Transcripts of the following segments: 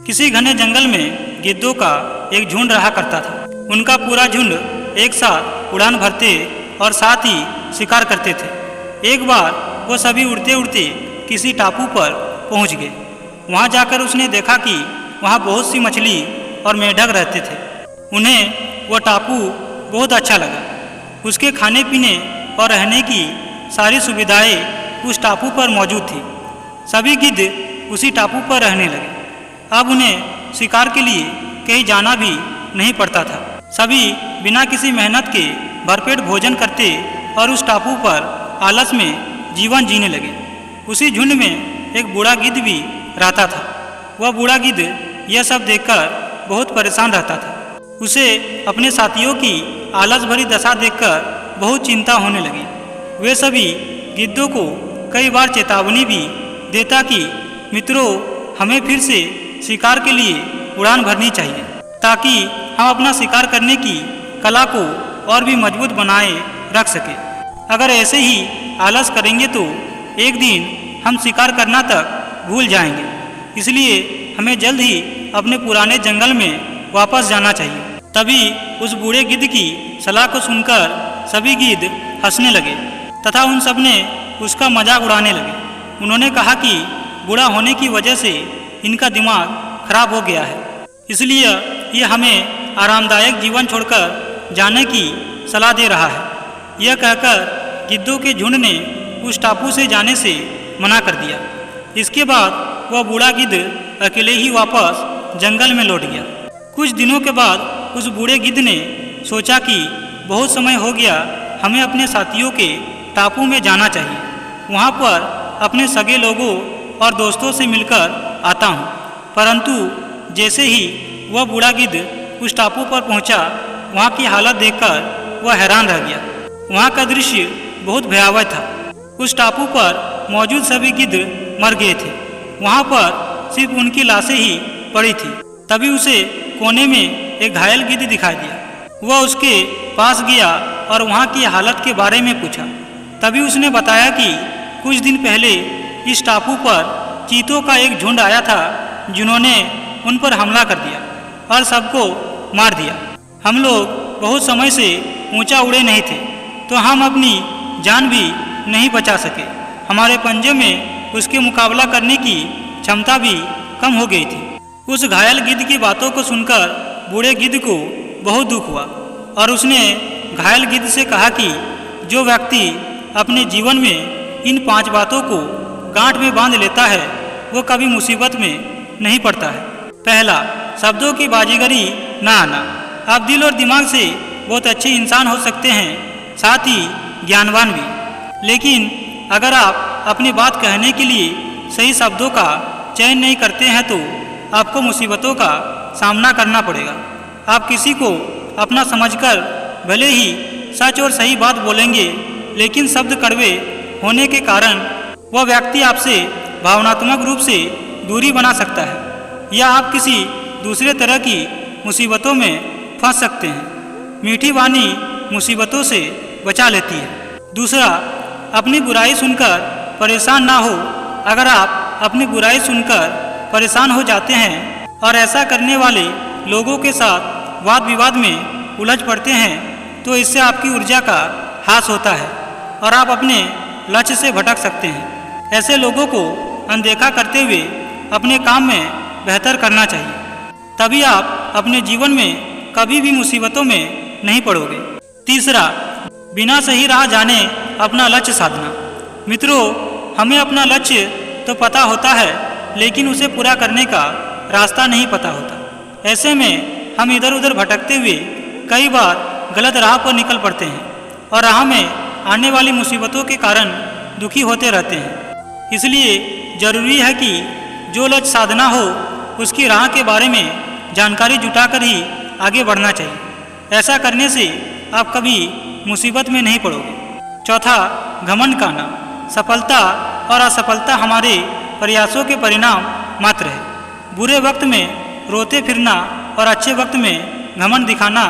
किसी घने जंगल में गिद्धों का एक झुंड रहा करता था। उनका पूरा झुंड एक साथ उड़ान भरते और साथ ही शिकार करते थे। एक बार वो सभी उड़ते उड़ते किसी टापू पर पहुंच गए। वहां जाकर उसने देखा कि वहां बहुत सी मछली और मेंढक रहते थे। उन्हें वह टापू बहुत अच्छा लगा। उसके खाने पीने और रहने की सारी सुविधाएं उस टापू पर मौजूद थी। सभी गिद्ध उसी टापू पर रहने लगे। अब उन्हें शिकार के लिए कहीं जाना भी नहीं पड़ता था। सभी बिना किसी मेहनत के भरपेट भोजन करते और उस टापू पर आलस में जीवन जीने लगे। उसी झुंड में एक बूढ़ा गिद्ध भी रहता था। वह बूढ़ा गिद्ध यह सब देखकर बहुत परेशान रहता था। उसे अपने साथियों की आलस भरी दशा देखकर बहुत चिंता होने लगी। वे सभी गिद्धों को कई बार चेतावनी भी देता कि मित्रों, हमें फिर से शिकार के लिए उड़ान भरनी चाहिए ताकि हम अपना शिकार करने की कला को और भी मजबूत बनाए रख सके। अगर ऐसे ही आलस करेंगे तो एक दिन हम शिकार करना तक भूल जाएंगे। इसलिए हमें जल्द ही अपने पुराने जंगल में वापस जाना चाहिए। तभी उस बूढ़े गिद्ध की सलाह को सुनकर सभी गिद्ध हंसने लगे तथा उन सब ने उसका मजाक उड़ाने लगे। उन्होंने कहा कि बूढ़ा होने की वजह से इनका दिमाग खराब हो गया है, इसलिए ये हमें आरामदायक जीवन छोड़कर जाने की सलाह दे रहा है। यह कहकर गिद्धों के झुंड ने उस टापू से जाने से मना कर दिया। इसके बाद वह बूढ़ा गिद्ध अकेले ही वापस जंगल में लौट गया। कुछ दिनों के बाद उस बूढ़े गिद्ध ने सोचा कि बहुत समय हो गया, हमें अपने साथियों के टापू में जाना चाहिए। वहाँ पर अपने सगे लोगों और दोस्तों से मिलकर आता हूँ। परंतु जैसे ही वह बूढ़ा गिद्ध उस टापू पर पहुँचा, वहाँ की हालत देखकर वह हैरान रह गया। वहाँ का दृश्य बहुत भयावह था। उस टापू पर मौजूद सभी गिद्ध मर गए थे। वहाँ पर सिर्फ उनकी लाशें ही पड़ी थी। तभी उसे कोने में एक घायल गिद्ध दिखाई दिया। वह उसके पास गया और वहाँ की हालत के बारे में पूछा। तभी उसने बताया कि कुछ दिन पहले इस टापू पर चीतों का एक झुंड आया था, जिन्होंने उन पर हमला कर दिया और सबको मार दिया। हम लोग बहुत समय से ऊंचा उड़े नहीं थे, तो हम अपनी जान भी नहीं बचा सके। हमारे पंजे में उसके मुकाबला करने की क्षमता भी कम हो गई थी। उस घायल गिद्ध की बातों को सुनकर बूढ़े गिद्ध को बहुत दुख हुआ और उसने घायल गिद्ध से कहा कि जो व्यक्ति अपने जीवन में इन 5 बातों को गांठ में बांध लेता है, वो कभी मुसीबत में नहीं पड़ता है। पहला, शब्दों की बाजीगरी ना आना। आप दिल और दिमाग से बहुत अच्छे इंसान हो सकते हैं, साथ ही ज्ञानवान भी, लेकिन अगर आप अपनी बात कहने के लिए सही शब्दों का चयन नहीं करते हैं तो आपको मुसीबतों का सामना करना पड़ेगा। आप किसी को अपना समझकर भले ही सच और सही बात बोलेंगे, लेकिन शब्द कड़वे होने के कारण वह व्यक्ति आपसे भावनात्मक रूप से दूरी बना सकता है, या आप किसी दूसरे तरह की मुसीबतों में फंस सकते हैं। मीठी वाणी मुसीबतों से बचा लेती है। दूसरा, अपनी बुराई सुनकर परेशान ना हो। अगर आप अपनी बुराई सुनकर परेशान हो जाते हैं और ऐसा करने वाले लोगों के साथ वाद विवाद में उलझ पड़ते हैं, तो इससे आपकी ऊर्जा का ह्रास होता है और आप अपने लक्ष्य से भटक सकते हैं। ऐसे लोगों को अनदेखा करते हुए अपने काम में बेहतर करना चाहिए, तभी आप अपने जीवन में कभी भी मुसीबतों में नहीं पड़ोगे। तीसरा, बिना सही राह जाने अपना लक्ष्य साधना। मित्रों, हमें अपना लक्ष्य तो पता होता है, लेकिन उसे पूरा करने का रास्ता नहीं पता होता। ऐसे में हम इधर उधर भटकते हुए कई बार गलत राह पर निकल पड़ते हैं और राह में आने वाली मुसीबतों के कारण दुखी होते रहते हैं। इसलिए जरूरी है कि जो लक्ष्य साधना हो, उसकी राह के बारे में जानकारी जुटाकर ही आगे बढ़ना चाहिए। ऐसा करने से आप कभी मुसीबत में नहीं पड़ोगे। चौथा, घमंड करना। सफलता और असफलता हमारे प्रयासों के परिणाम मात्र है। बुरे वक्त में रोते फिरना और अच्छे वक्त में घमंड दिखाना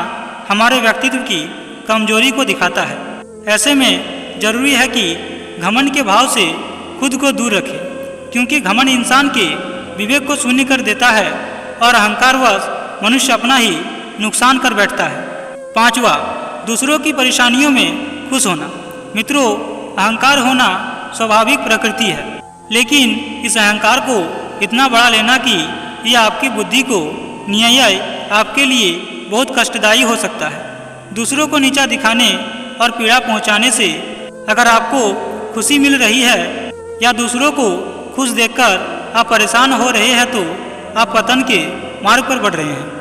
हमारे व्यक्तित्व की कमजोरी को दिखाता है। ऐसे में जरूरी है कि घमंड के भाव से खुद को दूर रखें, क्योंकि घमंड इंसान के विवेक को शून्य कर देता है और अहंकारवश मनुष्य अपना ही नुकसान कर बैठता है। पांचवा, दूसरों की परेशानियों में खुश होना। मित्रों, अहंकार होना स्वाभाविक प्रकृति है, लेकिन इस अहंकार को इतना बड़ा लेना कि यह आपकी बुद्धि को न्याय आपके लिए बहुत कष्टदायी हो सकता है। दूसरों को नीचा दिखाने और पीड़ा पहुंचाने से अगर आपको खुशी मिल रही है या दूसरों को खुश देखकर आप परेशान हो रहे हैं तो आप पतन के मार्ग पर बढ़ रहे हैं।